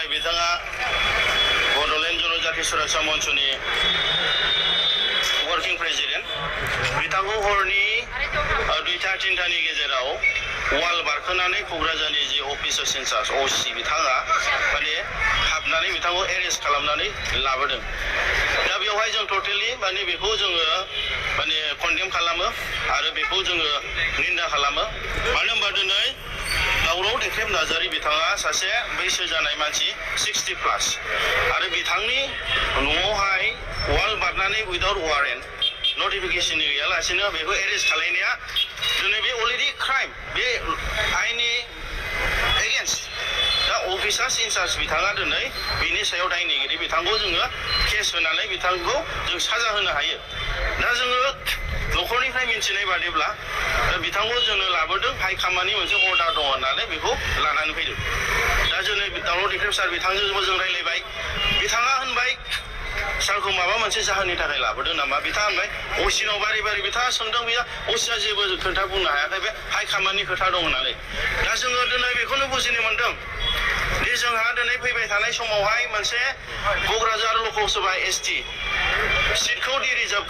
जाय बिथाङा बड'लेण्ड जनजाति सुरक्षा मन्चनि वर्किं प्रेसिडेन्ट बिथांखौ हरनि 2:30 गेजेराव वाल बारखोनानै क'क्राझारनि जि अफिसार इनचार्ज असि बिथाङा माने हाबनानै बिथांखौ एरेस्ट खालामनानै लाबोदों। दा बेवहाय जों टटेलि माने बेखौ जोङो माने कन्डेम खालामो आरो बेखौ जोङो निन्दा खालामो। मानो होनबा दिनै दावराव देख्रेब नार्जारि बिथाङा सासे बैसो जानाय मानसि 60+ आरो बिथांनि न'आवहाय वाल बारनानै उइदाउट वारेन्ट नटिफिकेसन गैयालासेनो बेखौ एरेस्ट खालामनाया दिनै बे अलरेडि क्राइम, बे आइननि एगेन्स्ट। दा अफिसार्स इनचार्ज बिथाङा दिनै बिनि सायाव दायनिगिरि, बिथांखौ जोङो केस होनानै बिथांखौ जों साजा होनो हायो। दा जोङो न'खरनिफ्राय मिन्थिनाय बादिब्ला बिथांखौ जोङो लाबोदों, हाइकामान्डनि मोनसे अर्डार दङ होननानै बेखौ लानानै फैदों। दा जोङो दावराव देख्रेब सार बिथांजोंबो जों रायलायबाय। बिथाङा होनबाय सारखौ माबा मोनसे जाहोननि थाखाय लाबोदों नामा? बिथाङा होनबाय असिनाव बारि बारि बिथाङा सोंदों, बेयो असिया जेबो खोथा बुंनो हायाखै, बे हाइकामान्डनि खोथा दं होननानै। दा जोङो दिनै बेखौनो बुजिनो मोनदों दि जोंहा दिनै फैबाय थानाय समावहाय मोनसे क'क्राझार लकसभा ST सिटखौ रिजार्भ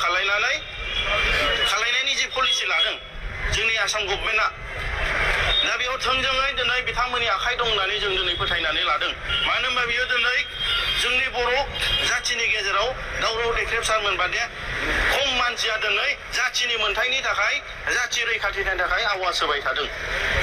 खालायनायनि जि पलिसि लादों जोंनि आसाम गभर्नमेन्टआ, दा बेयाव थोंजोङै दिनै बिथांमोननि आखाइ दं होननानै जों दिनै फोथायनानै लादों। मानो होनबा बियो दिनै जोंनि बर' जाथिनि गेजेराव दावराव देख्रेब सारमोन बादि खम मानसिया दिनै जाथिनि मोनथायनि थाखाय, जाथि रैखाथिनि थाखाय आवाज होबाय थादों।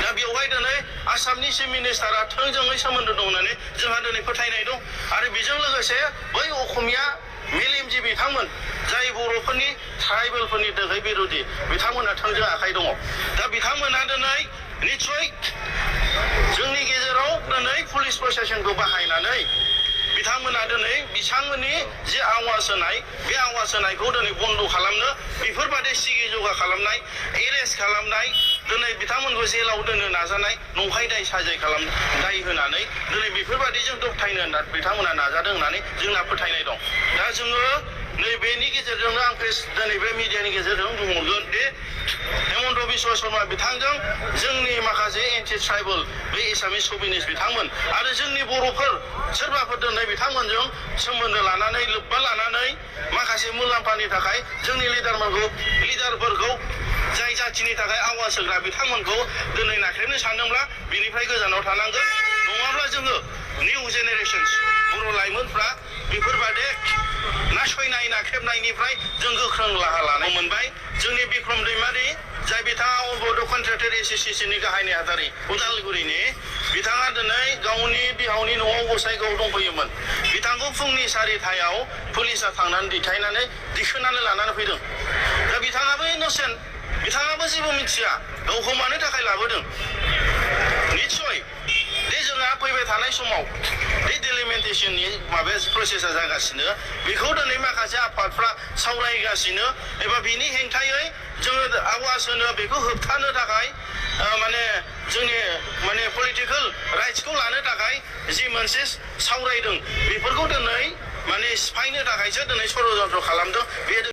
दा बेवहाय दिनै आसामनि चिफ मिनिस्टारा थोंजोङै सोमोन्दो दं होननानै जोंहा दिनै फोथायनाय दं। आरो बेजों लोगोसे बै असमिया मेलेमजिबि बिथांमोन जाय बर'फोरनि ट्राइबेलफोरनि थाखाय बिरोधि, बिथांमोनहा थोंजों आखाइ दङ। दा बिथांमोना दिनै निस्सय जोंनि गेजेराव दिनै पुलिस प्रशासनखौ बाहायनानै बिथांमोना दिनै बिथांमोननि जे आवाज होनाय, बे आवाज होनायखौ दिनै बन्द' खालामनो बेफोरबादि सिगि जगा खालामनाय, एरेस्ट खालामनाय, दिनै बिथांमोनखौ जेलाव दोननो नाजानाय, नंखाय दाय साजाय दाय होनानै दिनै बेफोरबादिजों दबथायनो बिथांमोना नाजादों होननानै जोंना फोथायनाय दं। दा जोङो नैबेनि गेजेरजोंनो आं दिनै बे मिडियानि गेजेरजों बुंहरगोन दि हेमन्त बिश्व शर्मा बिथांजों जोंनि माखासे एन्टि ट्राइबेल बे एसामिस सभिनिस्ट बिथांमोन आरो जोंनि बर'फोर सोरबाफोर दिनै बिथांमोनजों सोमोन्दो लानानै, लोब्बा लानानै माखासे मुलाम्फानि थाखाय जोंनि लिडारफोरखौ जाय जाथिनि थाखाय आवाज होग्रा बिथांमोनखौ दिनै नाख्रेबनो सानदोंब्ला बिनिफ्राय गोजानाव थानांगोन। नङाब्ला जोङो निउ जेनेरेशन्स बर' लाइमोनफ्रा बेफोरबादि नासयनाय नाख्रेबनायनिफ्राय जों गोख्रों राहा लानो मोनबाय। जोंनि बिक्रम दैमारि जाय बिथाङा बड' कन्ट्रेक्टर एस'सिएशननि गाहाय नेहाथारि उदालगुरिनि, बिथाङा दिनै गावनि बिहावनि न'आव गसाइगाव दंफैयोमोन। बिथांखौ फुंनि 4टायाव पुलिसा थांनानै दिखायनानै दिखोनानै लानानै फैदों। दा बिथाङाबो इनोसेन्ट, बिथाङाबो जेबो मिथिया गावखौ मानो थाखाय लाबोदों। निस्सय दे जोंहा फैबाय थानाय समाव बे डिलिमिटेसननि माबाया प्रसेसा जागासिनो, बेखौ दिनै माखासे आफादफ्रा सावरायगासिनो एबा बिनि हेंथायै जोङो आवाज होनो, बेखौ होबथानो थाखाय माने जोंनि माने पलिटिकेल राइट्सखौ लानो थाखाय जि मोनसे सावरायदों, बेफोरखौ दिनै माने सिफायनो थाखायसो दिनै षड्यन्त्र खालामदों। बे